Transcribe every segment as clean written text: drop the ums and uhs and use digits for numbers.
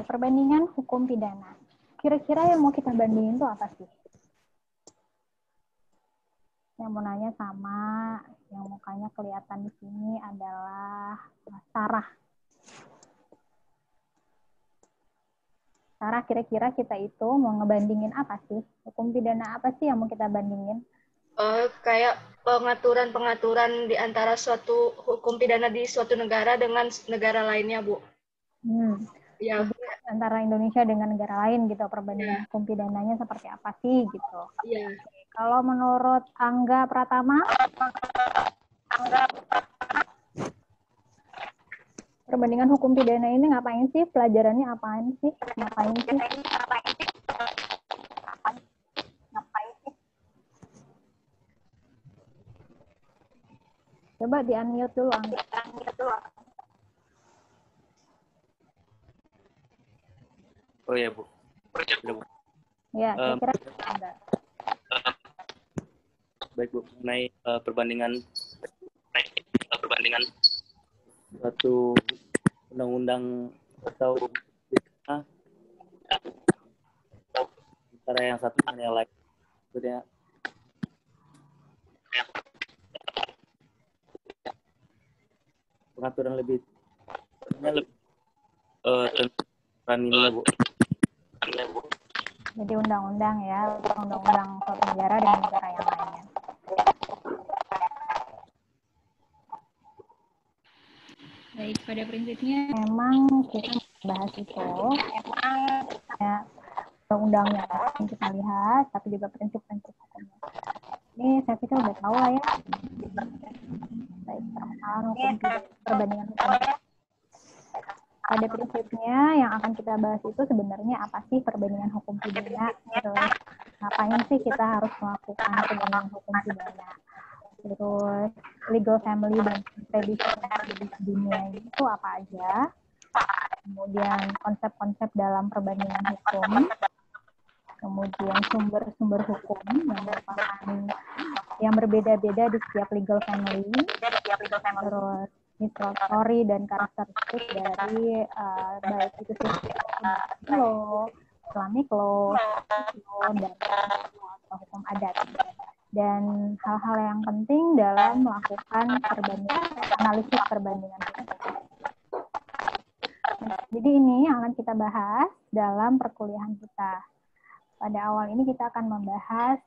perbandingan hukum pidana. Kira-kira yang mau kita bandingin itu apa sih? Yang mau nanya sama, yang mukanya kelihatan di sini adalah Sarah. Sarah, kira-kira kita itu mau ngebandingin apa sih? Hukum pidana apa sih yang mau kita bandingin? Kayak pengaturan-pengaturan di antara suatu hukum pidana di suatu negara dengan negara lainnya, Bu. Ya. Jadi, antara Indonesia dengan negara lain gitu, perbandingan hukum pidananya seperti apa sih gitu. Iya. Kalau menurut Angga Pratama, perbandingan hukum pidana ini ngapain sih? Pelajarannya apaan sih? Ngapain sih? Coba di-unmute dulu, Angga. Oh ya, Bu. Ya, kira-kira Angga. Baik, Bu. Mengenai perbandingan suatu undang-undang atau antara yang satu dengan yang lain. Maksudnya pengaturan lebih tentang ininya, Bu. Jadi undang-undang ya, undang-undang suatu negara dengan negara yang lainnya. Baik, pada prinsipnya memang kita bahas itu, ya, undang-undangnya yang kita lihat, tapi juga prinsip-prinsip hukumnya. Ini saya pikir udah tahu lah ya. Baik, permasalahan hukum, perbandingan hukum. Pada prinsipnya yang akan kita bahas itu sebenarnya apa sih perbandingan hukum pidana, terus ngapain sih kita harus melakukan perbandingan hukum pidana, terus legal family dan traditional di dunia itu apa aja, kemudian konsep-konsep dalam perbandingan hukum, kemudian sumber-sumber hukum yang merupakan yang berbeda-beda di setiap legal family, terus history dan karakteristik dari baik itu law, Islamic law, dan hukum adat. Dan hal-hal yang penting dalam melakukan analisis perbandingan hukum. Jadi ini yang akan kita bahas dalam perkuliahan kita. Pada awal ini kita akan membahas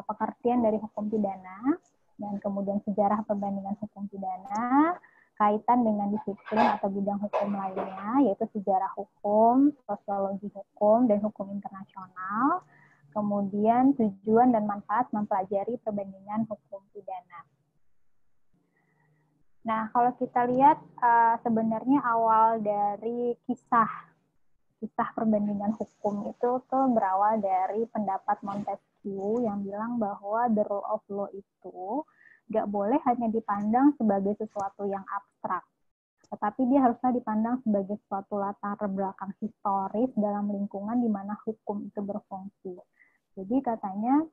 pengertian dari hukum pidana, dan kemudian sejarah perbandingan hukum pidana, kaitan dengan disiplin atau bidang hukum lainnya, yaitu sejarah hukum, sosiologi hukum, dan hukum internasional. Kemudian tujuan dan manfaat mempelajari perbandingan hukum pidana. Nah, kalau kita lihat sebenarnya awal dari kisah perbandingan hukum itu tuh berawal dari pendapat Montesquieu yang bilang bahwa the rule of law itu nggak boleh hanya dipandang sebagai sesuatu yang abstrak, tetapi dia harusnya dipandang sebagai suatu latar belakang historis dalam lingkungan di mana hukum itu berfungsi. Jadi katanya,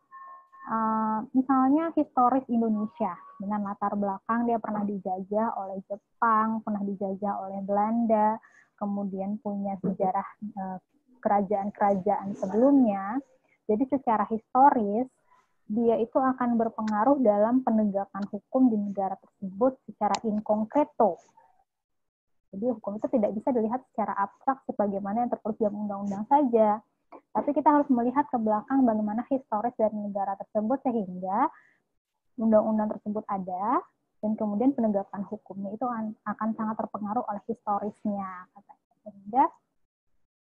misalnya historis Indonesia, dengan latar belakang dia pernah dijajah oleh Jepang, pernah dijajah oleh Belanda, kemudian punya sejarah kerajaan-kerajaan sebelumnya. Jadi secara historis, dia itu akan berpengaruh dalam penegakan hukum di negara tersebut secara in concreto. Jadi hukum itu tidak bisa dilihat secara abstrak sebagaimana yang tertulis dalam undang-undang saja. Tapi kita harus melihat ke belakang bagaimana historis dari negara tersebut sehingga undang-undang tersebut ada, dan kemudian penegakan hukumnya itu akan sangat terpengaruh oleh historisnya. Sehingga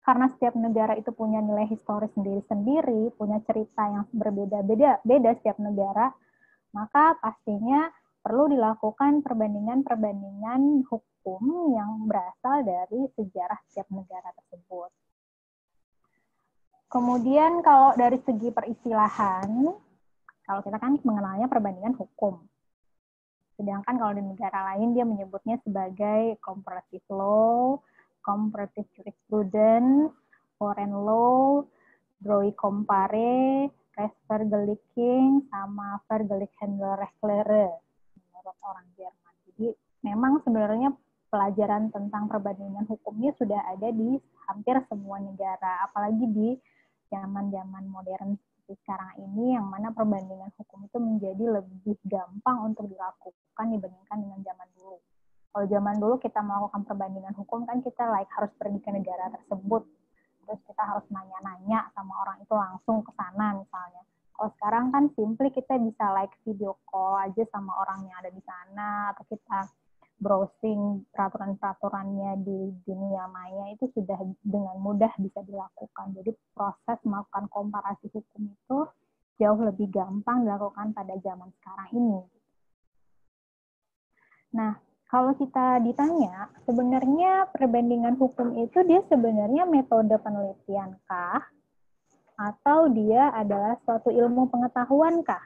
karena setiap negara itu punya nilai historis sendiri-sendiri, punya cerita yang berbeda-beda setiap negara, maka pastinya perlu dilakukan perbandingan hukum yang berasal dari sejarah setiap negara tersebut. Kemudian kalau dari segi peristilahan, kalau kita kan mengenalnya perbandingan hukum. Sedangkan kalau di negara lain dia menyebutnya sebagai comparative law, comparative jurisprudence, foreign law, droit comparé, rechtsvergelijking, sama vergelijkende rechtslehre menurut orang Jerman. Jadi memang sebenarnya pelajaran tentang perbandingan hukumnya sudah ada di hampir semua negara, apalagi di zaman-zaman modern seperti sekarang ini, yang mana perbandingan hukum itu menjadi lebih gampang untuk dilakukan dibandingkan dengan zaman dulu. Kalau zaman dulu kita melakukan perbandingan hukum kan kita harus pergi ke negara tersebut, terus kita harus nanya-nanya sama orang itu langsung ke sana misalnya. Kalau sekarang kan simply kita bisa video call aja sama orang yang ada di sana, atau kita browsing peraturan-peraturannya di dunia maya, itu sudah dengan mudah bisa dilakukan. Jadi proses melakukan komparasi hukum itu jauh lebih gampang dilakukan pada zaman sekarang ini. Nah, kalau kita ditanya, sebenarnya perbandingan hukum itu dia sebenarnya metode penelitian kah? Atau dia adalah suatu ilmu pengetahuan kah?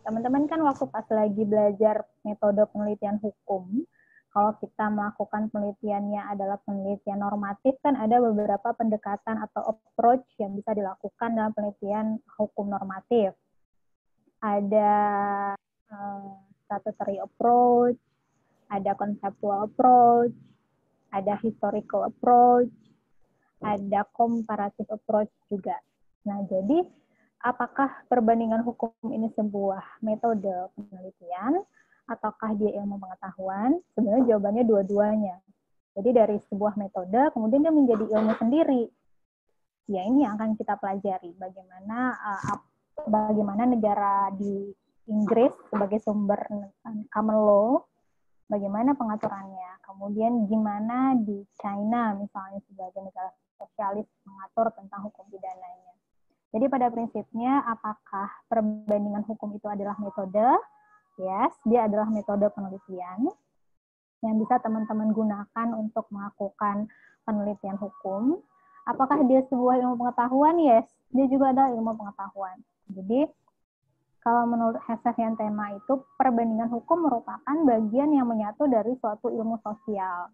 Teman-teman kan waktu pas lagi belajar metode penelitian hukum, kalau kita melakukan penelitiannya adalah penelitian normatif, kan ada beberapa pendekatan atau approach yang bisa dilakukan dalam penelitian hukum normatif. Ada statutory approach, ada conceptual approach, ada historical approach, ada comparative approach juga. Nah, jadi apakah perbandingan hukum ini sebuah metode penelitian ataukah dia ilmu pengetahuan? Sebenarnya jawabannya dua-duanya. Jadi dari sebuah metode kemudian dia menjadi ilmu sendiri. Ya, ini yang akan kita pelajari, bagaimana negara di Inggris sebagai sumber common law, bagaimana pengaturannya. Kemudian gimana di China misalnya sebagai negara sosialis mengatur tentang hukum pidananya. Jadi pada prinsipnya, apakah perbandingan hukum itu adalah metode? Yes, dia adalah metode penelitian yang bisa teman-teman gunakan untuk melakukan penelitian hukum. Apakah dia sebuah ilmu pengetahuan? Yes, dia juga adalah ilmu pengetahuan. Jadi, kalau menurut Hesse tema itu, perbandingan hukum merupakan bagian yang menyatu dari suatu ilmu sosial.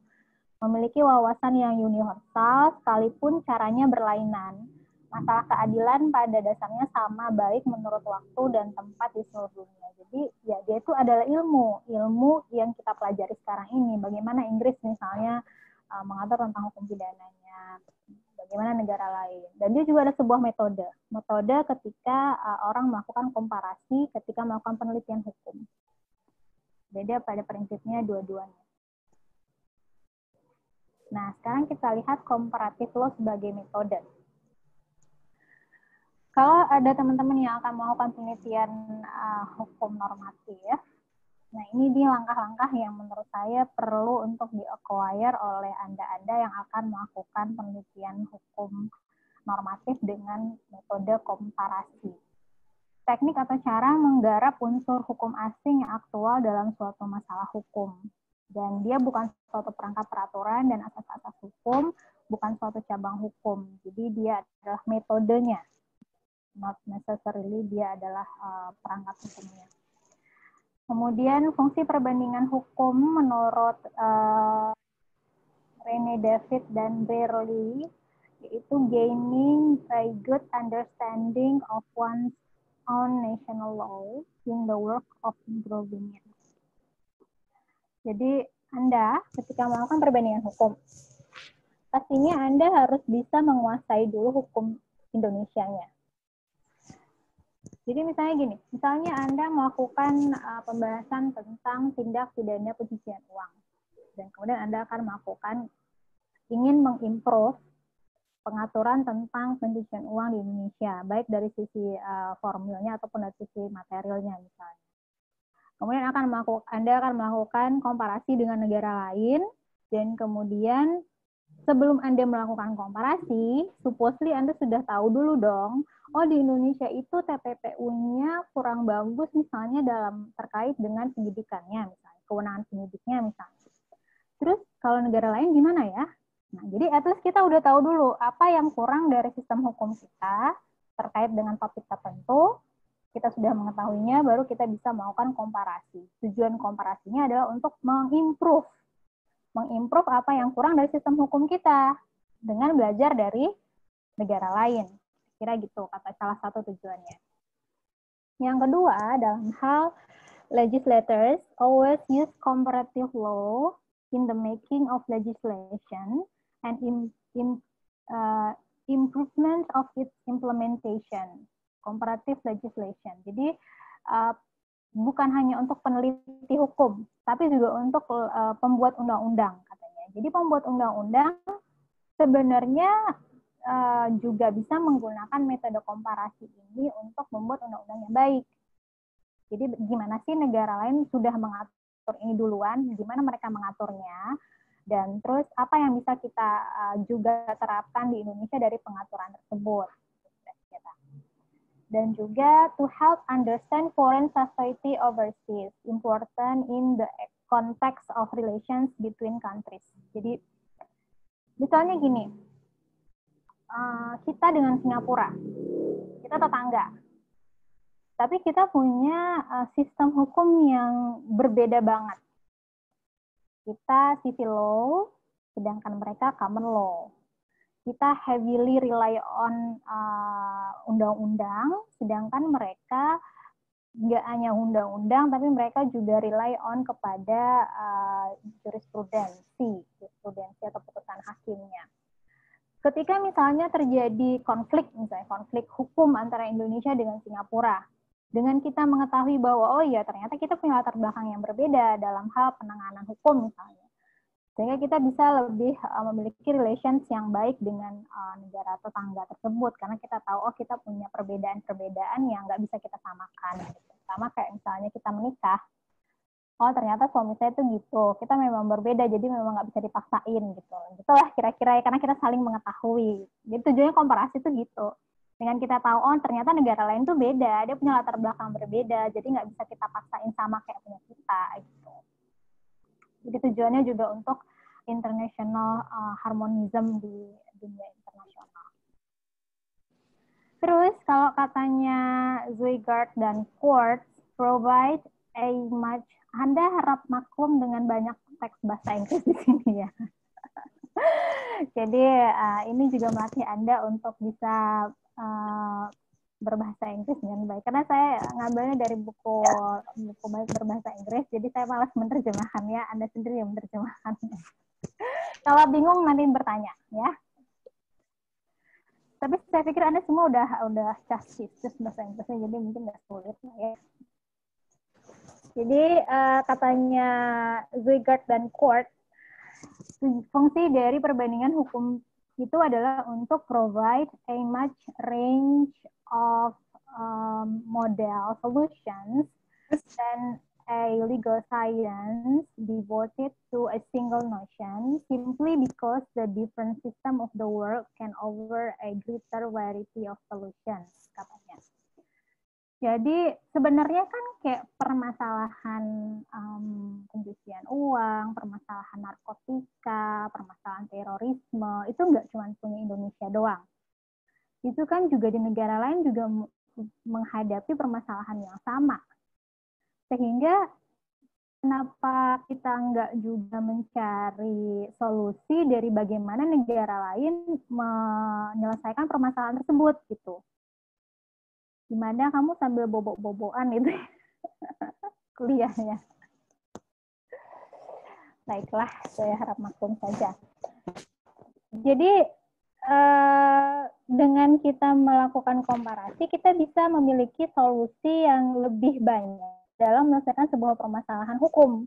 Memiliki wawasan yang universal, sekalipun caranya berlainan. Masalah keadilan pada dasarnya sama, baik menurut waktu dan tempat di seluruh dunia. Jadi ya dia itu adalah ilmu yang kita pelajari sekarang ini. Bagaimana Inggris misalnya mengatur tentang hukum pidananya, bagaimana negara lain. Dan dia juga ada sebuah metode ketika orang melakukan komparasi ketika melakukan penelitian hukum. Jadi pada prinsipnya dua-duanya. Nah, sekarang kita lihat comparative law sebagai metode. Kalau ada teman-teman yang akan melakukan penelitian hukum normatif, nah ini dia langkah-langkah yang menurut saya perlu untuk di-acquire oleh Anda-Anda yang akan melakukan penelitian hukum normatif dengan metode komparasi. Teknik atau cara menggarap unsur hukum asing yang aktual dalam suatu masalah hukum. Dan dia bukan suatu perangkat peraturan dan asas-asas hukum, bukan suatu cabang hukum. Jadi dia adalah metodenya. Not necessarily dia adalah perangkat hukumnya. Kemudian fungsi perbandingan hukum menurut Rene David dan Berley yaitu gaining a good understanding of one's own national law in the work of improving it. Jadi Anda ketika melakukan perbandingan hukum, pastinya Anda harus bisa menguasai dulu hukum Indonesianya. Jadi misalnya Anda melakukan pembahasan tentang tindak pidana pencucian uang, dan kemudian Anda akan ingin mengimprove pengaturan tentang pencucian uang di Indonesia, baik dari sisi formilnya ataupun dari sisi materialnya misalnya. Kemudian Anda akan melakukan komparasi dengan negara lain, dan kemudian sebelum Anda melakukan komparasi, supposedly Anda sudah tahu dulu dong, oh di Indonesia itu TPPU-nya kurang bagus misalnya terkait dengan penyidikannya, misalnya kewenangan penyidiknya misalnya. Terus kalau negara lain gimana ya? Nah, jadi at least kita udah tahu dulu apa yang kurang dari sistem hukum kita terkait dengan topik tertentu. Kita sudah mengetahuinya, baru kita bisa melakukan komparasi. Tujuan komparasinya adalah untuk mengimprove apa yang kurang dari sistem hukum kita dengan belajar dari negara lain. Kira gitu kata salah satu tujuannya. Yang kedua, dalam hal legislators always use comparative law in the making of legislation and improvement of its implementation, comparative legislation. Jadi bukan hanya untuk peneliti hukum, tapi juga untuk pembuat undang-undang katanya. Jadi pembuat undang-undang sebenarnya juga bisa menggunakan metode komparasi ini untuk membuat undang-undang yang baik. Jadi gimana sih negara lain sudah mengatur ini duluan, gimana mereka mengaturnya, dan terus apa yang bisa kita juga terapkan di Indonesia dari pengaturan tersebut. Dan juga to help understand foreign society overseas, important in the context of relations between countries. Jadi misalnya gini, kita dengan Singapura, kita tetangga, tapi kita punya sistem hukum yang berbeda banget. Kita civil law, sedangkan mereka common law. Kita heavily rely on undang-undang, sedangkan mereka nggak hanya undang-undang, tapi mereka juga rely on kepada jurisprudensi atau putusan hakimnya. Ketika misalnya terjadi misalnya konflik hukum antara Indonesia dengan Singapura, dengan kita mengetahui bahwa, oh iya ternyata kita punya latar belakang yang berbeda dalam hal penanganan hukum misalnya, sehingga kita bisa lebih memiliki relations yang baik dengan negara tetangga tersebut, karena kita tahu, oh kita punya perbedaan-perbedaan yang nggak bisa kita samakan. Gitu. Sama kayak misalnya kita menikah, oh ternyata suami saya tuh gitu, kita memang berbeda, jadi memang nggak bisa dipaksain gitu. Gitulah kira-kira, karena kita saling mengetahui. Jadi tujuannya komparasi tuh gitu. Dengan kita tahu, oh ternyata negara lain tuh beda, dia punya latar belakang berbeda, jadi nggak bisa kita paksain sama kayak punya kita gitu. Jadi tujuannya juga untuk international harmonism di dunia internasional. Terus kalau katanya Zweigart dan Quartz provide a much, Anda harap maklum dengan banyak teks bahasa Inggris di sini ya. Jadi ini juga melatih Anda untuk bisa berbahasa Inggris dengan baik. Karena saya ngambilnya dari buku baik berbahasa Inggris, jadi saya malas menerjemahkannya. Anda sendiri yang menerjemahkannya. Kalau bingung nanti bertanya, ya. Tapi saya pikir Anda semua udah casih bahasa Inggrisnya, jadi mungkin nggak sulit lah ya. Jadi katanya Zweigart dan Quartz, fungsi dari perbandingan hukum itu adalah untuk provide a much range of model solutions and a legal science devoted to a single notion simply because the different system of the world can offer a greater variety of solutions, katanya. Jadi sebenarnya kan kayak permasalahan pencucian uang, permasalahan narkotika, permasalahan terorisme, itu nggak cuma punya Indonesia doang. Itu kan juga di negara lain juga menghadapi permasalahan yang sama. Sehingga kenapa kita nggak juga mencari solusi dari bagaimana negara lain menyelesaikan permasalahan tersebut gitu. Gimana kamu sambil bobok-bobokan itu kuliahnya. Baiklah, saya harap maklum saja. Jadi dengan kita melakukan komparasi, kita bisa memiliki solusi yang lebih banyak dalam menyelesaikan sebuah permasalahan hukum.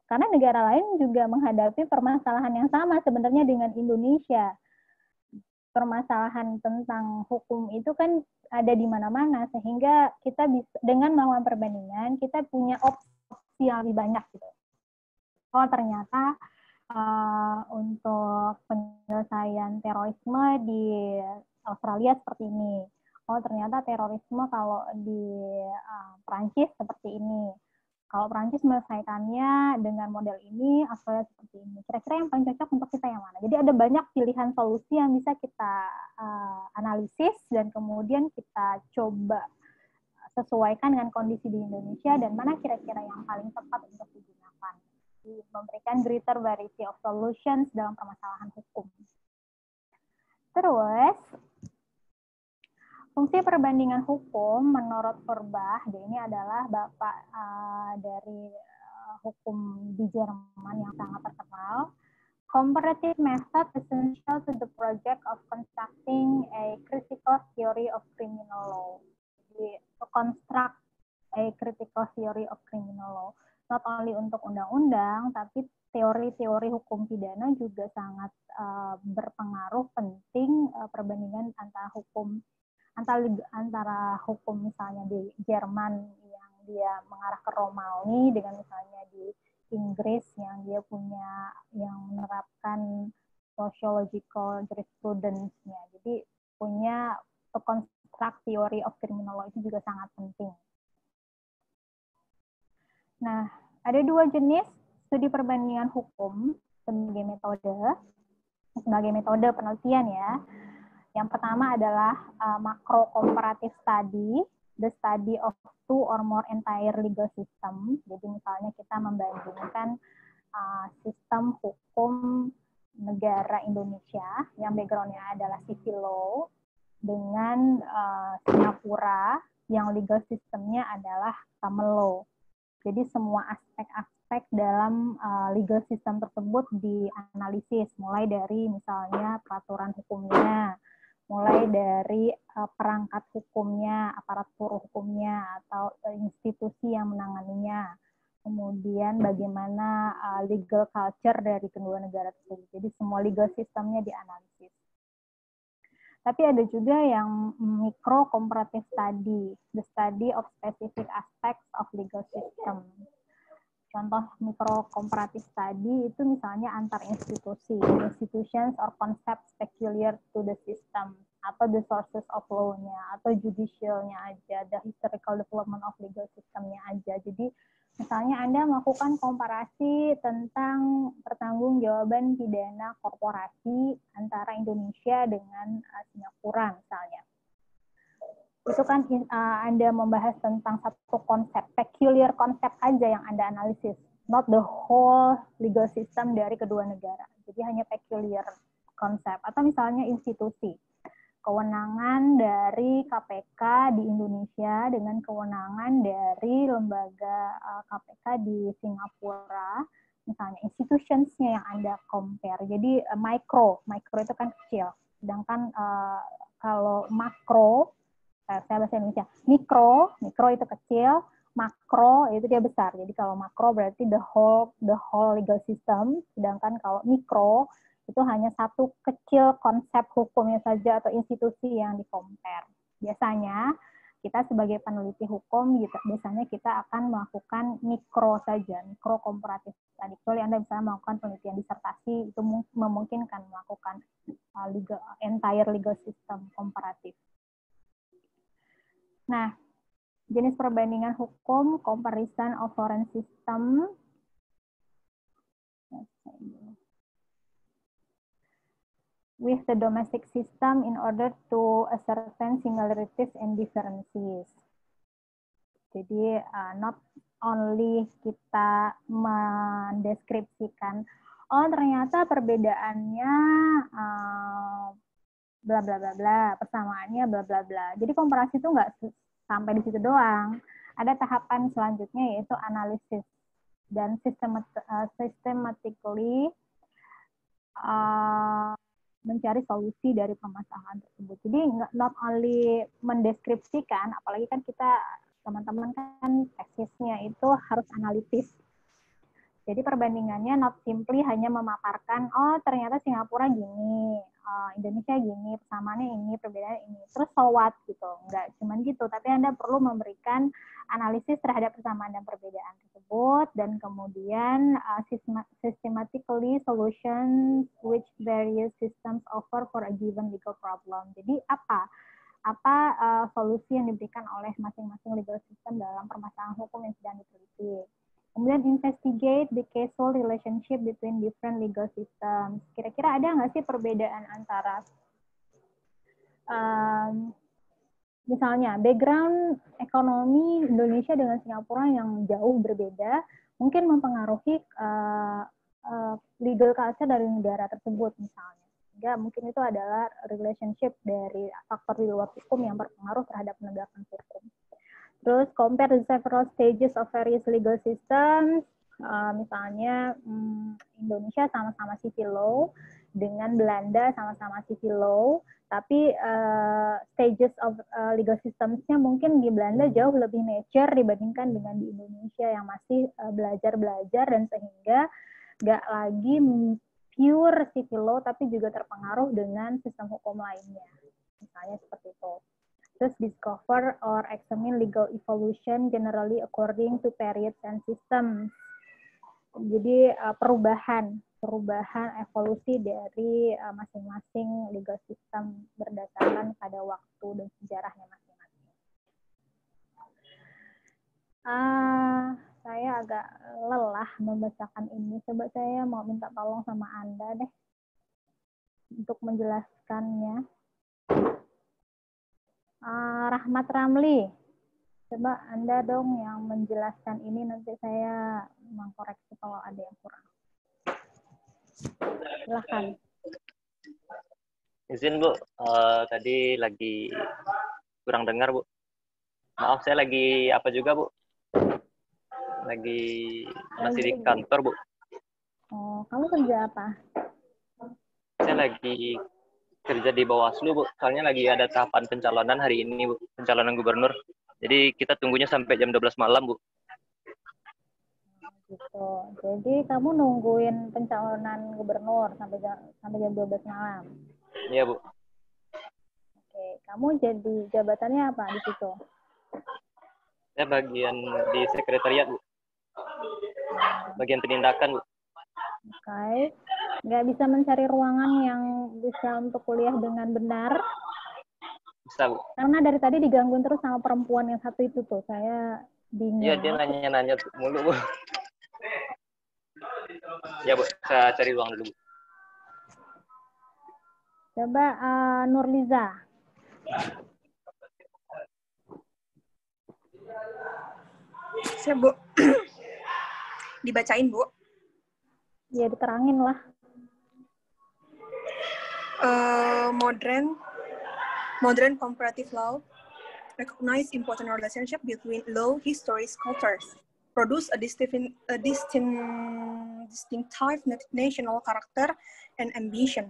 Karena negara lain juga menghadapi permasalahan yang sama sebenarnya dengan Indonesia. Permasalahan tentang hukum itu kan ada di mana-mana, sehingga kita bisa dengan melakukan perbandingan kita punya opsi yang lebih banyak gitu. Oh ternyata untuk penyelesaian terorisme di Australia seperti ini. Oh ternyata terorisme kalau di Perancis seperti ini. Kalau Perancis menyelesaikannya dengan model ini, Australia seperti ini. Kira-kira yang paling cocok untuk kita yang mana? Jadi ada banyak pilihan solusi yang bisa kita analisis dan kemudian kita coba sesuaikan dengan kondisi di Indonesia dan mana kira-kira yang paling tepat untuk digunakan. Jadi, memberikan greater variety of solutions dalam permasalahan hukum. Terus, fungsi perbandingan hukum menurut Forbach, dia ini adalah bapak dari hukum di Jerman yang sangat terkenal. Comparative method essential to the project of constructing a critical theory of criminal law. Jadi, to construct a critical theory of criminal law. Not only untuk undang-undang, tapi teori-teori hukum pidana juga sangat berpengaruh penting perbandingan antara hukum misalnya di Jerman yang dia mengarah ke Romawi dengan misalnya di Inggris yang dia menerapkan sociological jurisprudence-nya. Jadi punya construct theory of criminal law itu juga sangat penting. Nah, ada 2 jenis studi perbandingan hukum sebagai metode penelitian ya. Yang pertama adalah macro comparative study, the study of 2 or more entire legal system. Jadi misalnya kita membandingkan sistem hukum negara Indonesia yang background-nya adalah civil law dengan Singapura yang legal system-nya adalah common law. Jadi semua aspek-aspek dalam legal system tersebut dianalisis, mulai dari misalnya peraturan hukumnya, mulai dari perangkat hukumnya, aparatur hukumnya, atau institusi yang menanganinya. Kemudian bagaimana legal culture dari kedua negara tersebut. Jadi semua legal systemnya dianalisis. Tapi ada juga yang micro comparative study, the study of specific aspects of legal system. Contoh micro comparative study itu misalnya antar institusi, institutions or concepts peculiar to the system, atau the sources of law-nya, atau judicial-nya aja, the historical development of legal system-nya aja. Jadi misalnya Anda melakukan komparasi tentang pertanggungjawaban pidana korporasi antara Indonesia dengan Singapura misalnya. Itu kan Anda membahas tentang satu konsep, peculiar konsep aja yang Anda analisis, not the whole legal system dari kedua negara. Jadi hanya peculiar konsep. Atau misalnya institusi, kewenangan dari KPK di Indonesia dengan kewenangan dari lembaga KPK di Singapura, misalnya institutions-nya yang Anda compare. Jadi micro itu kan kecil, sedangkan kalau makro, saya bahasa Indonesia, mikro itu kecil, makro itu dia besar. Jadi kalau makro berarti the whole legal system, sedangkan kalau mikro itu hanya satu kecil konsep hukumnya saja atau institusi yang di-compare. Biasanya kita sebagai peneliti hukum, biasanya kita akan melakukan mikro saja, mikro komparatif study. Kecuali Anda bisa melakukan penelitian disertasi, itu memungkinkan melakukan entire legal system komparatif. Nah, jenis perbandingan hukum, comparison of foreign system. With the domestic system in order to ascertain similarities and differences. Jadi not only kita mendeskripsikan, oh ternyata perbedaannya bla bla bla bla, persamaannya bla bla bla. Jadi komparasi itu nggak sampai di situ doang. Ada tahapan selanjutnya yaitu analisis dan systematically mencari solusi dari permasalahan tersebut. Jadi not only mendeskripsikan, apalagi kan kita teman-teman kan tesisnya itu harus analitis. Jadi perbandingannya not simply hanya memaparkan, oh ternyata Singapura gini, Indonesia gini, persamaannya ini, perbedaannya ini. Terus so what gitu, nggak cuman gitu. Tapi Anda perlu memberikan analisis terhadap persamaan dan perbedaan tersebut, dan kemudian systematically solutions which various systems offer for a given legal problem. Jadi apa solusi yang diberikan oleh masing-masing legal system dalam permasalahan hukum yang sedang diteliti. Kemudian investigate the causal relationship between different legal systems. Kira-kira ada nggak sih perbedaan antara misalnya background ekonomi Indonesia dengan Singapura yang jauh berbeda, mungkin mempengaruhi legal culture dari negara tersebut misalnya. Sehingga mungkin itu adalah relationship dari faktor di luar hukum yang berpengaruh terhadap penegakan hukum. Terus compare the several stages of various legal systems. Misalnya Indonesia sama-sama civil law, dengan Belanda sama-sama civil law, tapi stages of legal systems-nya mungkin di Belanda jauh lebih mature dibandingkan dengan di Indonesia yang masih belajar-belajar, dan sehingga nggak lagi pure civil law tapi juga terpengaruh dengan sistem hukum lainnya. Misalnya seperti itu. Terus discover or examine legal evolution generally according to periods and systems. Jadi perubahan evolusi dari masing-masing legal system berdasarkan pada waktu dan sejarahnya masing-masing. Saya agak lelah membacakan ini. Coba saya mau minta tolong sama Anda deh untuk menjelaskannya. Rahmat Ramli, coba Anda dong yang menjelaskan ini, nanti saya mengkoreksi kalau ada yang kurang. Silahkan. Izin Bu, tadi lagi kurang dengar Bu. Maaf, saya lagi apa juga Bu? Masih di kantor Bu. Oh, kamu kerja apa? Saya lagi kerja di Bawaslu Bu. Soalnya lagi ada tahapan pencalonan hari ini Bu, pencalonan gubernur. Jadi kita tunggunya sampai jam 12 malam Bu. Gitu. Jadi kamu nungguin pencalonan gubernur sampai jam 12 malam. Iya Bu. Oke, kamu jadi jabatannya apa di situ? Saya bagian di sekretariat Bu. Bagian penindakan Bu. Oke. Nggak bisa mencari ruangan yang bisa untuk kuliah dengan benar? Bisa Bu. Karena dari tadi digangguin terus sama perempuan yang satu itu tuh. Saya bingung. Iya, dia nanya-nanya mulu Bu. Ya Bu, saya cari ruang dulu Bu. Coba Nurliza. Saya Bu. Dibacain Bu. Ya diterangin lah. Modern comparative law recognize important relationship between law, histories, cultures, produce a distinctive national character and ambition.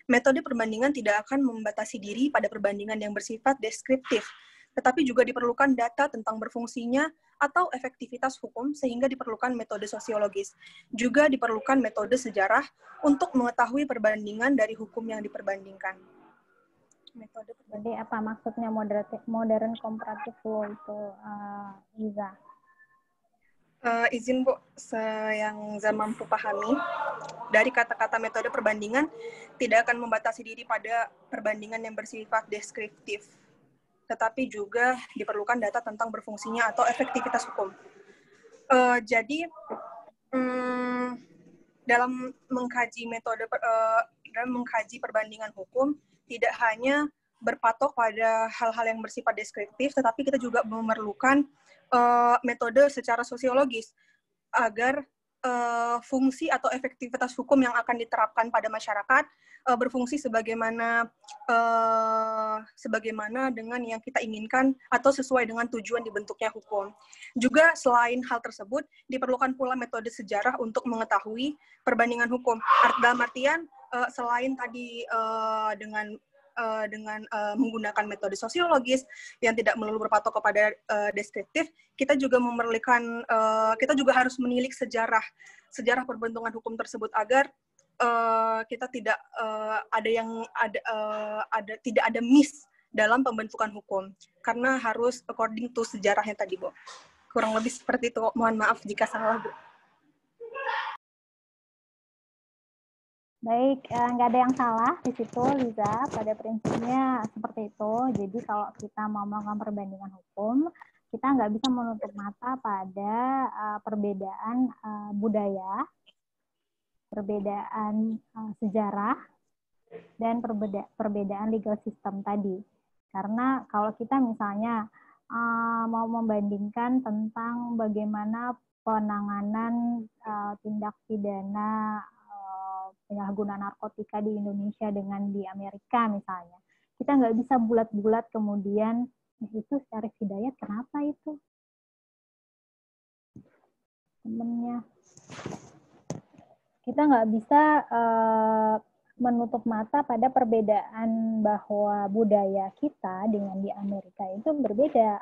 Metode perbandingan tidak akan membatasi diri pada perbandingan yang bersifat deskriptif, tetapi juga diperlukan data tentang berfungsinya atau efektivitas hukum, sehingga diperlukan metode sosiologis. Juga diperlukan metode sejarah untuk mengetahui perbandingan dari hukum yang diperbandingkan. Metode Jadi apa maksudnya modern comparative law itu, Liza? Izin Bu, yang saya mampu pahami, dari kata-kata metode perbandingan tidak akan membatasi diri pada perbandingan yang bersifat deskriptif, tetapi juga diperlukan data tentang berfungsinya atau efektivitas hukum. Jadi dalam mengkaji dalam mengkaji perbandingan hukum tidak hanya berpatok pada hal-hal yang bersifat deskriptif, tetapi kita juga memerlukan metode secara sosiologis agar fungsi atau efektivitas hukum yang akan diterapkan pada masyarakat berfungsi sebagaimana dengan yang kita inginkan atau sesuai dengan tujuan dibentuknya hukum. Juga selain hal tersebut, diperlukan pula metode sejarah untuk mengetahui perbandingan hukum. Dalam artian, selain tadi dengan menggunakan metode sosiologis yang tidak melulu berpatok kepada deskriptif, kita juga kita juga harus menilik sejarah perbentukan hukum tersebut agar kita tidak tidak ada miss dalam pembentukan hukum, karena harus according to sejarahnya tadi Bu. Kurang lebih seperti itu. Mohon maaf jika salah Bu. Baik, nggak ada yang salah di situ, Liza. Pada prinsipnya seperti itu. Jadi kalau kita mau melakukan perbandingan hukum, kita nggak bisa menutup mata pada perbedaan budaya, perbedaan sejarah, dan perbedaan legal system tadi. Karena kalau kita misalnya mau membandingkan tentang bagaimana penanganan tindak pidana penyalahgunaan narkotika di Indonesia dengan di Amerika misalnya, kita nggak bisa bulat-bulat kemudian itu Syarif Hidayat kenapa itu? temennya. Kita nggak bisa menutup mata pada perbedaan bahwa budaya kita dengan di Amerika itu berbeda,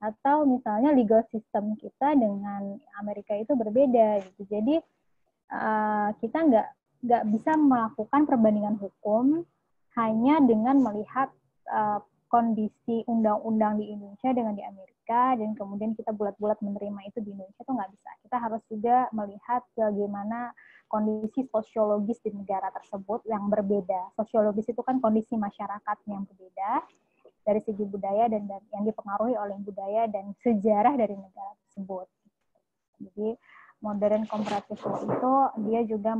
atau misalnya legal system kita dengan Amerika itu berbeda gitu. Jadi kita nggak bisa melakukan perbandingan hukum hanya dengan melihat kondisi undang-undang di Indonesia dengan di Amerika, dan kemudian kita bulat-bulat menerima itu di Indonesia, itu nggak bisa. Kita harus juga melihat bagaimana kondisi sosiologis di negara tersebut yang berbeda. Sosiologis itu kan kondisi masyarakat yang berbeda dari segi budaya dan yang dipengaruhi oleh budaya dan sejarah dari negara tersebut. Jadi modern comparative law itu dia juga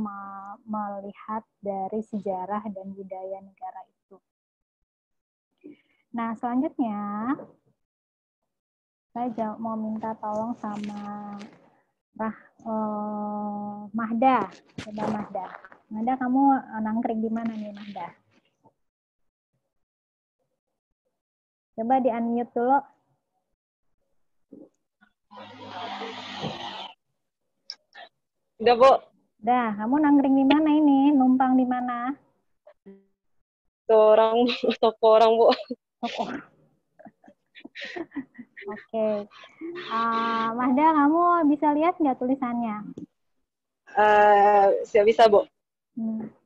melihat dari sejarah dan budaya negara itu. Nah, selanjutnya saya mau minta tolong sama Mahda. Coba Mahda. Mahda, kamu nangkring di mana nih, Mahda? Coba di-unmute dulu. Udah, Bu. Udah, kamu nangkring di mana ini? Numpang di mana? Toko orang, Bu. Toko. Oke. Mahda, kamu bisa lihat nggak tulisannya? Saya bisa, Bu.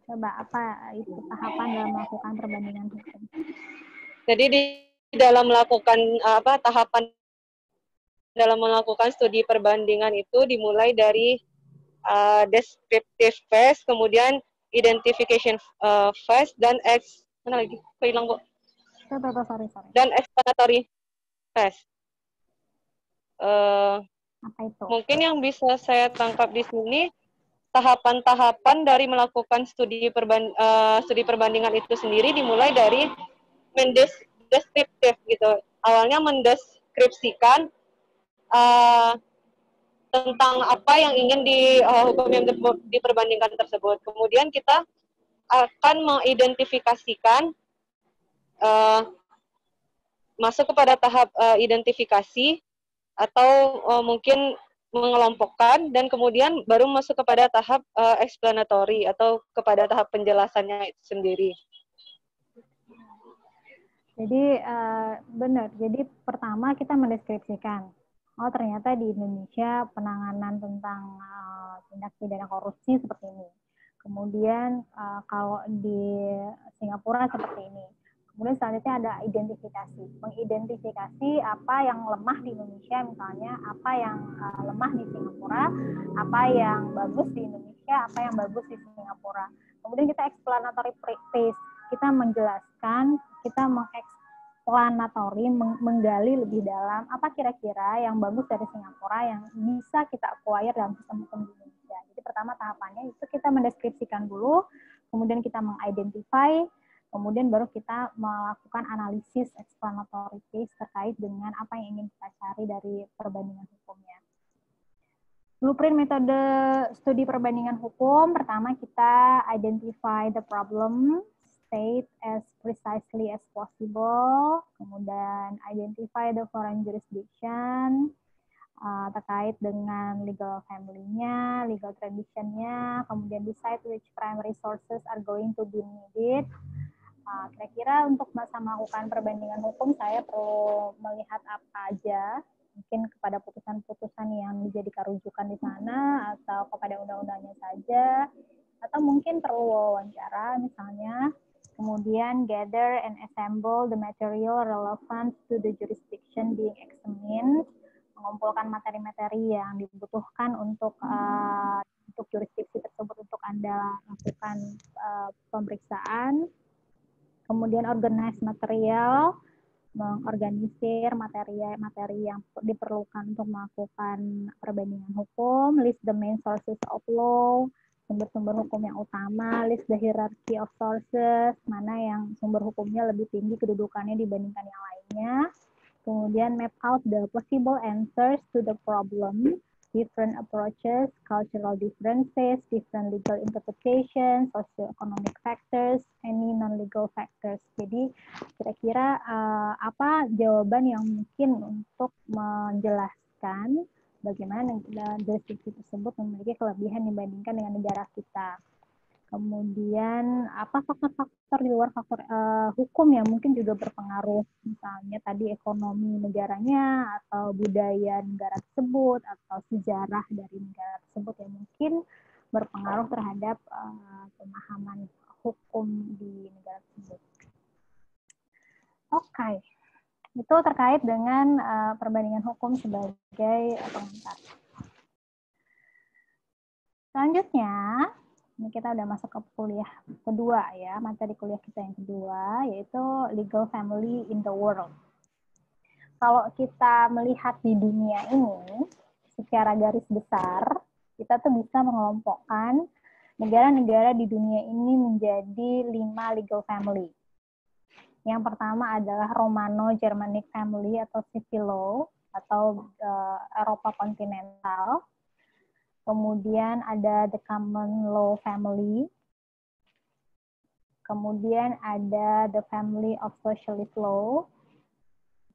Coba apa itu tahapan dalam melakukan perbandingan hukum? Jadi di dalam melakukan tahapan dalam melakukan studi perbandingan itu dimulai dari descriptive phase, kemudian identification phase, dan mana lagi? Hilang, Bu. Sorry. Dan explanatory phase. Apa itu? Mungkin yang bisa saya tangkap di sini tahapan-tahapan dari melakukan studi perbandingan itu sendiri dimulai dari deskriptif gitu. Awalnya mendeskripsikan tentang apa yang ingin hukum yang diperbandingkan tersebut. Kemudian kita akan mengidentifikasikan, masuk kepada tahap identifikasi atau mungkin mengelompokkan, dan kemudian baru masuk kepada tahap explanatory atau kepada tahap penjelasannya itu sendiri. Jadi benar. Jadi pertama kita mendeskripsikan. Oh, ternyata di Indonesia penanganan tentang tindak pidana korupsi seperti ini. Kemudian kalau di Singapura seperti ini. Kemudian selanjutnya ada identifikasi. Mengidentifikasi apa yang lemah di Indonesia, misalnya apa yang lemah di Singapura, apa yang bagus di Indonesia, apa yang bagus di Singapura. Kemudian kita explanatory phase. Kita menjelaskan, kita mengeksplanatory, menggali lebih dalam apa kira-kira yang bagus dari Singapura yang bisa kita acquire dalam sistem hukum di Indonesia. Jadi pertama tahapannya itu kita mendeskripsikan dulu, kemudian kita mengidentify, kemudian baru kita melakukan analisis explanatory case terkait dengan apa yang ingin kita cari dari perbandingan hukumnya. Blueprint metode studi perbandingan hukum, pertama kita identify the problem state as precisely as possible, kemudian identify the foreign jurisdiction, terkait dengan legal family-nya, legal tradition-nya, kemudian decide which primary sources are going to be needed. Kira-kira untuk masa melakukan perbandingan hukum, saya perlu melihat apa aja, mungkin kepada putusan-putusan yang dijadikan rujukan di sana, atau kepada undang-undangnya saja, atau mungkin perlu wawancara misalnya. Kemudian gather and assemble the material relevant to the jurisdiction being examined, mengumpulkan materi-materi yang dibutuhkan untuk jurisdiksi tersebut untuk Anda lakukan pemeriksaan. Kemudian organize material, mengorganisir materi-materi yang diperlukan untuk melakukan perbandingan hukum, list the main sources of law, sumber-sumber hukum yang utama, list the hierarchy of sources, mana yang sumber hukumnya lebih tinggi kedudukannya dibandingkan yang lainnya. Kemudian map out the possible answers to the problem, different approaches, cultural differences, different legal interpretations, socio-economic factors, any non-legal factors. Jadi kira-kira apa jawaban yang mungkin untuk menjelaskan bagaimana jurisdiksi tersebut memiliki kelebihan dibandingkan dengan negara kita. Kemudian apa faktor-faktor di luar faktor hukum yang mungkin juga berpengaruh, misalnya tadi ekonomi negaranya atau budaya negara tersebut atau sejarah dari negara tersebut yang mungkin berpengaruh terhadap pemahaman hukum di negara tersebut. Oke. Itu terkait dengan perbandingan hukum sebagai pengantar. Selanjutnya, ini kita udah masuk ke kuliah kedua ya, materi kuliah kita yang kedua, yaitu Legal Family in the World. Kalau kita melihat di dunia ini, secara garis besar, kita tuh bisa mengelompokkan negara-negara di dunia ini menjadi 5 legal family. Yang pertama adalah Romano-Germanic family atau civil law atau Eropa kontinental. Kemudian ada the common law family. Kemudian ada the family of socialist law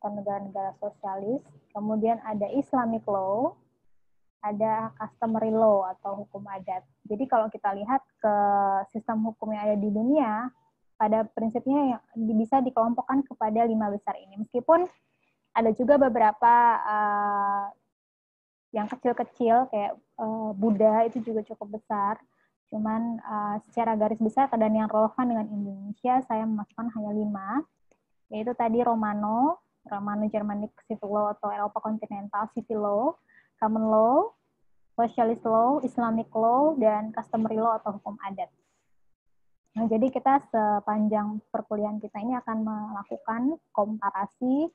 atau negara-negara sosialis. Kemudian ada Islamic law, ada customary law atau hukum adat. Jadi kalau kita lihat ke sistem hukum yang ada di dunia, pada prinsipnya bisa dikelompokkan kepada 5 besar ini. Meskipun ada juga beberapa yang kecil-kecil kayak Buddha itu juga cukup besar. Cuman secara garis besar dan yang relevan dengan Indonesia saya memasukkan hanya 5, yaitu tadi Romano-Germanic civil law atau Eropa kontinental civil law, common law, socialist law, Islamic law, dan customary law atau hukum adat. Nah, jadi kita sepanjang perkuliahan kita ini akan melakukan komparasi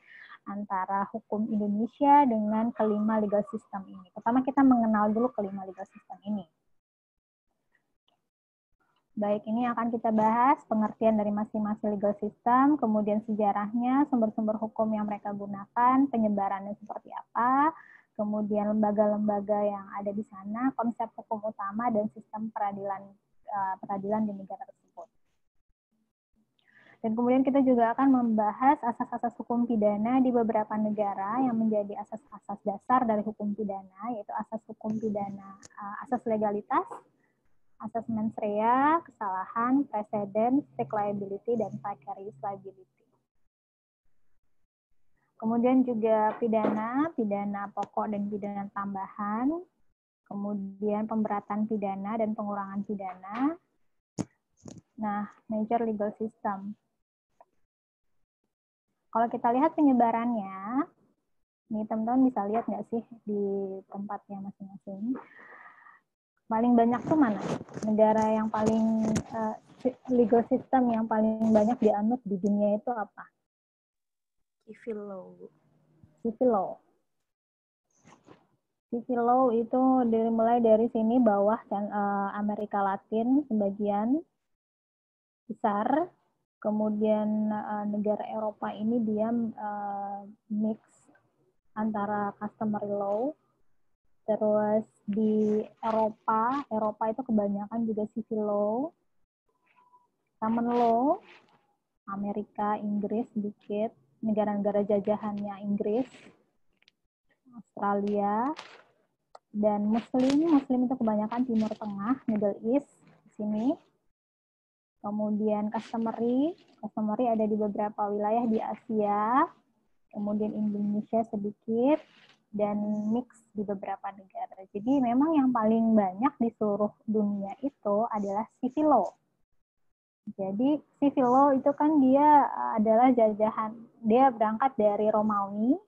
antara hukum Indonesia dengan kelima legal system ini. Pertama kita mengenal dulu kelima legal system ini. Baik, ini akan kita bahas pengertian dari masing-masing legal system, kemudian sejarahnya, sumber-sumber hukum yang mereka gunakan, penyebarannya seperti apa, kemudian lembaga-lembaga yang ada di sana, konsep hukum utama, dan sistem peradilan di negara tersebut. Dan kemudian kita juga akan membahas asas-asas hukum pidana di beberapa negara yang menjadi asas-asas dasar dari hukum pidana, yaitu asas hukum pidana, asas legalitas, asas mens rea, kesalahan, preseden, strict liability, dan vicarious liability. Kemudian juga pidana pokok dan pidana tambahan, kemudian pemberatan pidana dan pengurangan pidana. Nah, major legal system. Kalau kita lihat penyebarannya, nih teman-teman bisa lihat nggak sih di tempatnya masing-masing. Paling banyak tuh mana? Negara yang paling legal system yang paling banyak dianut di dunia itu apa? Civil law. Civil law. Civil law itu dimulai dari sini bawah dan Amerika Latin sebagian besar. Kemudian negara Eropa ini dia mix antara customary law. Terus di Eropa itu kebanyakan juga civil law. Common law, Amerika, Inggris sedikit, negara-negara jajahannya Inggris, Australia, dan Muslim itu kebanyakan Timur Tengah, Middle East, di sini. Kemudian customary ada di beberapa wilayah di Asia, kemudian Indonesia sedikit, dan mix di beberapa negara. Jadi memang yang paling banyak di seluruh dunia itu adalah civil law. Jadi civil law itu kan dia adalah jajahan, dia berangkat dari Romawi,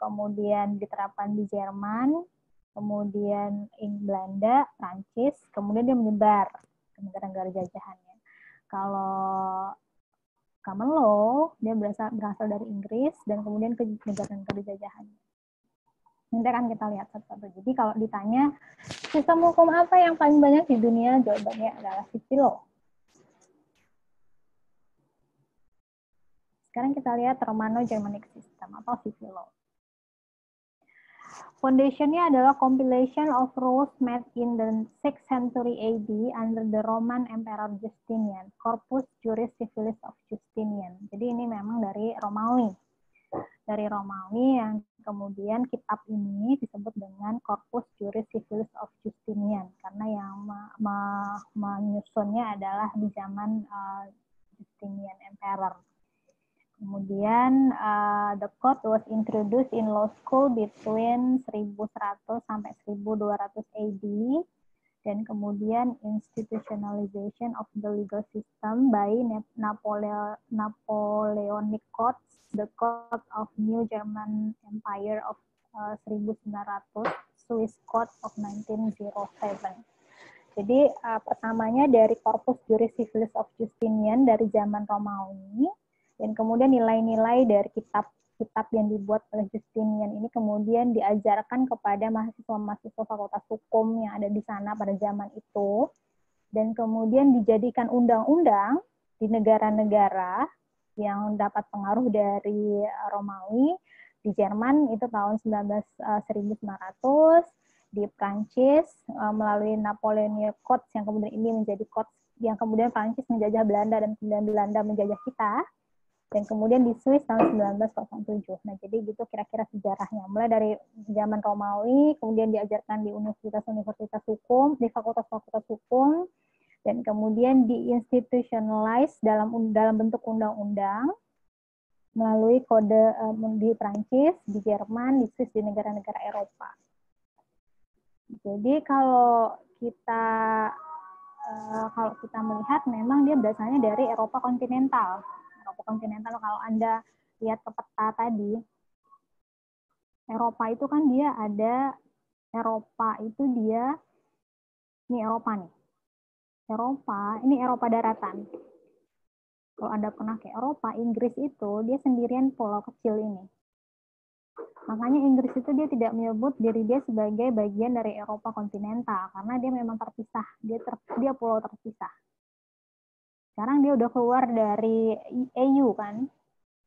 kemudian diterapkan di Jerman, kemudian Belanda, Prancis, kemudian dia menyebar ke negara-negara jajahannya. Kalau common law, dia berasal dari Inggris dan kemudian ke negara-negara jajahannya. Nanti akan kita lihat satu-satu. Jadi kalau ditanya, sistem hukum apa yang paling banyak di dunia? Jawabannya adalah civil law. Sekarang kita lihat Romano-Germanic system atau civil law. Foundation-nya adalah compilation of rules made in the 6th century AD under the Roman Emperor Justinian, Corpus Juris Civilis of Justinian. Jadi ini memang dari Romawi. Dari Romawi yang Kemudian kitab ini disebut dengan Corpus Juris Civilis of Justinian karena yang menyusunnya adalah di zaman Justinian Emperor. Kemudian the code was introduced in law school between 1100 sampai 1200 AD, dan kemudian institutionalization of the legal system by Napoleonic Codes, the Code of New German Empire of 1900, Swiss Code of 1907. Jadi pertamanya dari Corpus Juris Civilis of Justinian dari zaman Romawi, dan kemudian nilai-nilai dari kitab yang dibuat oleh Justinian ini kemudian diajarkan kepada mahasiswa-mahasiswa Fakultas Hukum yang ada di sana pada zaman itu, dan kemudian dijadikan undang-undang di negara-negara yang dapat pengaruh dari Romawi. Di Jerman itu tahun 1900, di Prancis melalui Napoleonic Codes yang kemudian ini menjadi Codes yang kemudian Prancis menjajah Belanda dan kemudian Belanda menjajah kita. Dan kemudian di Swiss tahun 1907. Nah, jadi gitu kira-kira sejarahnya. Mulai dari zaman Romawi, kemudian diajarkan di universitas-universitas hukum, di fakultas-fakultas hukum, dan kemudian diinstitutionalize dalam bentuk undang-undang melalui kode di Prancis, di Jerman, di Swiss, di negara-negara Eropa. Jadi kalau kita melihat memang dia berdasarnya dari Eropa kontinental. Kalau Anda lihat ke peta tadi, Eropa itu kan dia ada, ini Eropa nih. Ini Eropa daratan. Kalau Anda pernah ke Eropa, Inggris itu dia sendirian pulau kecil ini. Makanya Inggris itu dia tidak menyebut diri dia sebagai bagian dari Eropa kontinental, karena dia memang terpisah, dia pulau terpisah. Sekarang dia udah keluar dari EU kan,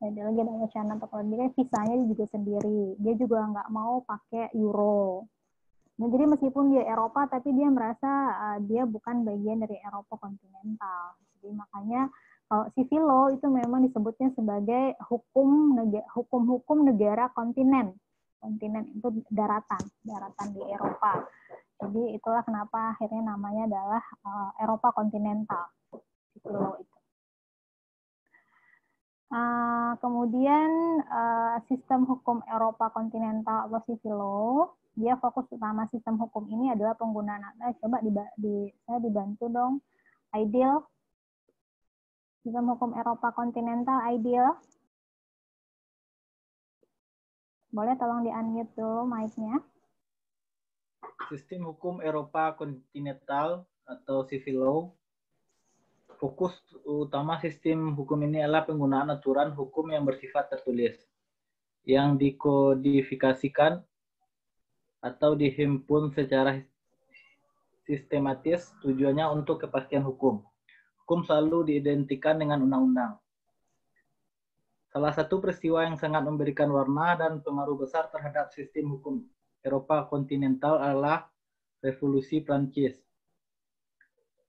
jadi lagi ada wacana untuk dia visanya dia juga sendiri, dia juga nggak mau pakai euro. Nah, jadi meskipun dia Eropa, tapi dia merasa dia bukan bagian dari Eropa kontinental. Jadi makanya kalau civil law itu memang disebutnya sebagai hukum negara kontinen. Kontinen itu daratan di Eropa. Jadi itulah kenapa akhirnya namanya adalah Eropa kontinental. Itu. Kemudian sistem hukum Eropa kontinental atau civil law, dia fokus utama sistem hukum ini adalah penggunaan. Coba saya dibantu dong, ideal. Sistem hukum Eropa kontinental ideal. Boleh tolong di-unmute dulu mic-nya. Sistem hukum Eropa kontinental atau civil law. Fokus utama sistem hukum ini adalah penggunaan aturan hukum yang bersifat tertulis, yang dikodifikasikan atau dihimpun secara sistematis, tujuannya untuk kepastian hukum. Hukum selalu diidentikan dengan undang-undang. Salah satu peristiwa yang sangat memberikan warna dan pengaruh besar terhadap sistem hukum Eropa kontinental adalah Revolusi Prancis.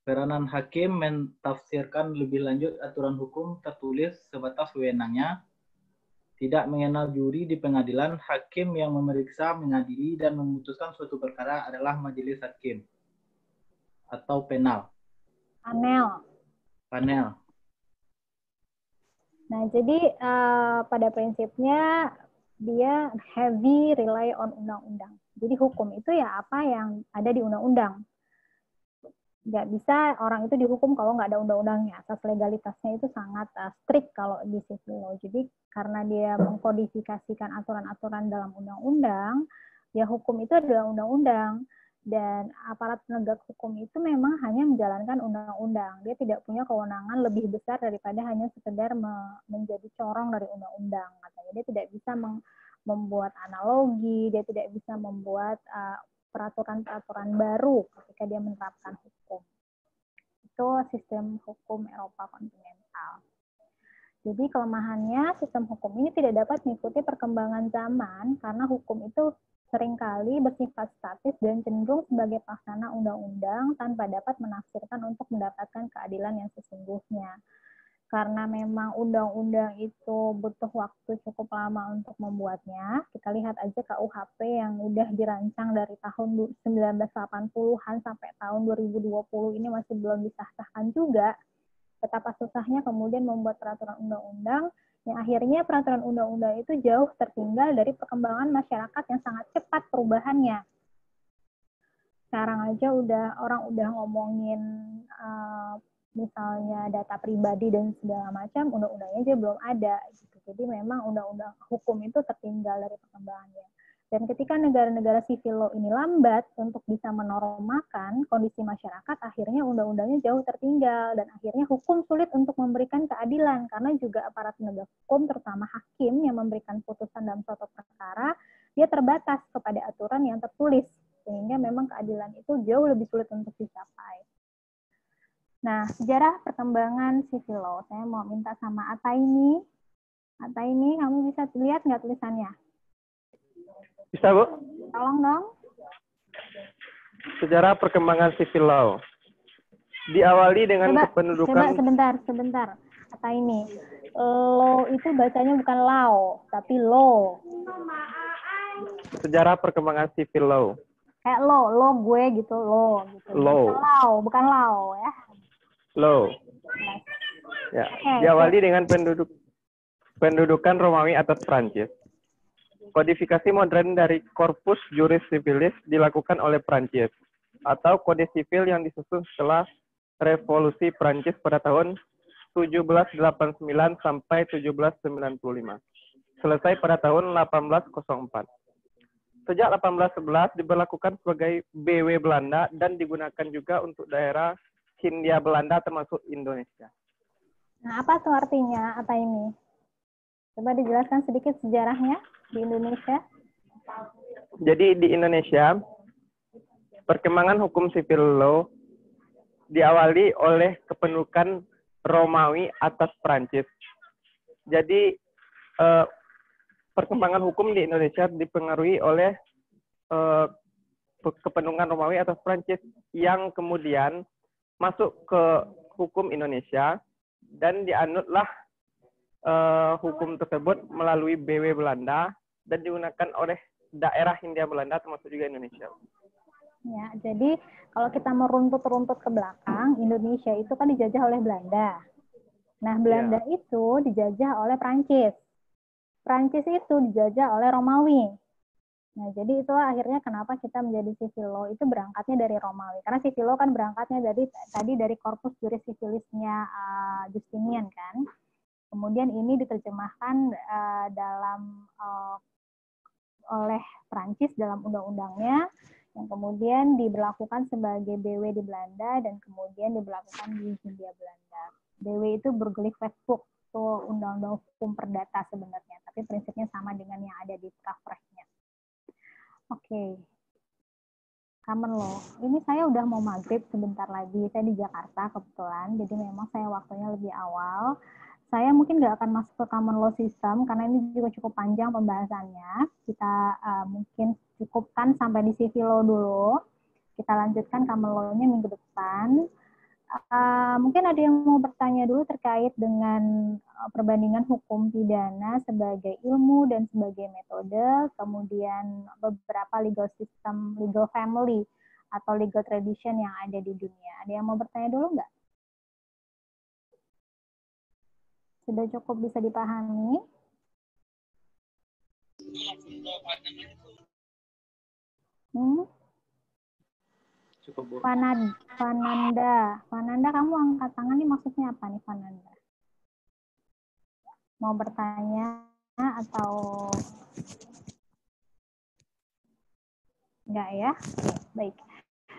Peranan hakim mentafsirkan lebih lanjut aturan hukum tertulis sebatas wewenangnya, tidak mengenal juri di pengadilan. Hakim yang memeriksa, mengadili, dan memutuskan suatu perkara adalah majelis hakim atau panel. Nah, jadi pada prinsipnya dia heavy rely on undang-undang. Jadi hukum itu ya apa yang ada di undang-undang. Nggak bisa orang itu dihukum kalau nggak ada undang-undangnya. Asas legalitasnya itu sangat strict kalau di civil law. Jadi karena dia mengkodifikasikan aturan-aturan dalam undang-undang, ya hukum itu adalah undang-undang. Dan aparat penegak hukum itu memang hanya menjalankan undang-undang. Dia tidak punya kewenangan lebih besar daripada hanya sekedar menjadi corong dari undang-undang. Katanya dia tidak bisa membuat analogi, dia tidak bisa membuat peraturan-peraturan baru ketika dia menerapkan hukum. Itu sistem hukum Eropa kontinental. Jadi kelemahannya sistem hukum ini tidak dapat mengikuti perkembangan zaman karena hukum itu seringkali bersifat statis dan cenderung sebagai pelaksana undang-undang tanpa dapat menafsirkan untuk mendapatkan keadilan yang sesungguhnya. karena memang undang-undang itu butuh waktu cukup lama untuk membuatnya. Kita lihat aja KUHP yang udah dirancang dari tahun 1980-an sampai tahun 2020 ini masih belum disahkan juga. Betapa susahnya kemudian membuat peraturan undang-undang yang akhirnya peraturan undang-undang itu jauh tertinggal dari perkembangan masyarakat yang sangat cepat perubahannya. Sekarang aja orang udah ngomongin misalnya data pribadi dan segala macam, undang-undangnya aja belum ada. Gitu. Jadi memang undang-undang hukum itu tertinggal dari perkembangannya. Dan ketika negara-negara civil law ini lambat untuk bisa menormalkan kondisi masyarakat, akhirnya undang-undangnya jauh tertinggal. Dan akhirnya hukum sulit untuk memberikan keadilan, karena juga aparat penegak hukum, terutama hakim yang memberikan putusan dalam suatu perkara, dia terbatas kepada aturan yang tertulis. Sehingga memang keadilan itu jauh lebih sulit untuk dicapai. Nah, sejarah perkembangan civil law. Saya mau minta sama Ataini. Ataini, kamu bisa lihat nggak tulisannya? Bisa, Bu? Tolong dong. Sejarah perkembangan civil law. Diawali dengan kependudukan... Sebentar. Ataini. Law itu bacanya bukan law, tapi law. Sejarah perkembangan civil law. Kayak lo gue gitu, lo. Gitu. Law. Bukan law ya. Law. Ya, diawali dengan pendudukan Romawi atas Prancis. Kodifikasi modern dari Corpus Juris Civilis dilakukan oleh Prancis, atau kode sipil yang disusun setelah Revolusi Prancis pada tahun 1789 sampai 1795. Selesai pada tahun 1804. Sejak 1811 diberlakukan sebagai BW Belanda dan digunakan juga untuk daerah Hindia Belanda termasuk Indonesia. Nah, apa tuh artinya ini? Coba dijelaskan sedikit sejarahnya di Indonesia. Jadi di Indonesia, perkembangan hukum civil law diawali oleh kependudukan Romawi atas Prancis. Jadi perkembangan hukum di Indonesia dipengaruhi oleh kependudukan Romawi atas Prancis yang kemudian masuk ke hukum Indonesia dan dianutlah hukum tersebut melalui BW Belanda dan digunakan oleh daerah Hindia Belanda termasuk juga Indonesia. Ya, jadi kalau kita meruntut ke belakang, Indonesia itu kan dijajah oleh Belanda. Nah, Belanda itu dijajah oleh Prancis. Prancis itu dijajah oleh Romawi. Nah, jadi itu akhirnya kenapa kita menjadi civil law itu berangkatnya dari Romawi. Karena civil law kan berangkatnya dari Corpus Juris Civilisnya Justinian kan. Kemudian ini diterjemahkan oleh Prancis dalam undang-undangnya, yang kemudian diberlakukan sebagai BW di Belanda dan kemudian diberlakukan di Hindia Belanda. BW itu Burgerlijk Wetboek, itu undang-undang hukum perdata sebenarnya, tapi prinsipnya sama dengan yang ada di Strafrechtnya. Oke. Common law. Ini saya udah mau maghrib sebentar lagi. Saya di Jakarta kebetulan, jadi memang saya waktunya lebih awal. Saya mungkin nggak akan masuk ke common law system karena ini juga cukup panjang pembahasannya. Kita mungkin cukupkan sampai di civil law dulu. Kita lanjutkan common law-nya minggu depan. Mungkin ada yang mau bertanya dulu terkait dengan perbandingan hukum pidana sebagai ilmu dan sebagai metode, kemudian beberapa legal system, legal family, atau legal tradition yang ada di dunia. Ada yang mau bertanya dulu nggak? Sudah cukup bisa dipahami? Cukup, Bu. Fananda, kamu angkat tangan nih, maksudnya apa nih Fananda? Mau bertanya atau enggak ya? Baik.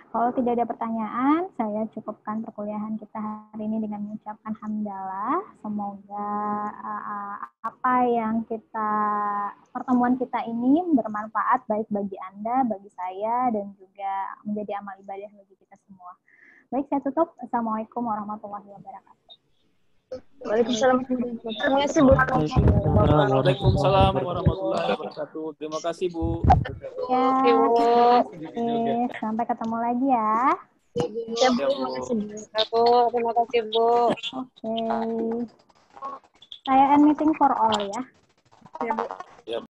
Kalau tidak ada pertanyaan, saya cukupkan perkuliahan kita hari ini dengan mengucapkan hamdalah. Semoga pertemuan kita ini bermanfaat baik bagi Anda, bagi saya, dan juga menjadi amal ibadah bagi kita semua. Baik, saya tutup. Assalamualaikum warahmatullahi wabarakatuh. Waalaikumsalam. Terima kasih, Bu. Waalaikumsalam warahmatullahi wabarakatuh. Terima kasih, Bu. Ya, terima kasih. Sampai ketemu lagi ya. Ya, Bu. Makasih, Bu. Terima kasih, Bu. Oke. Saya end meeting for all ya. Ya, Bu.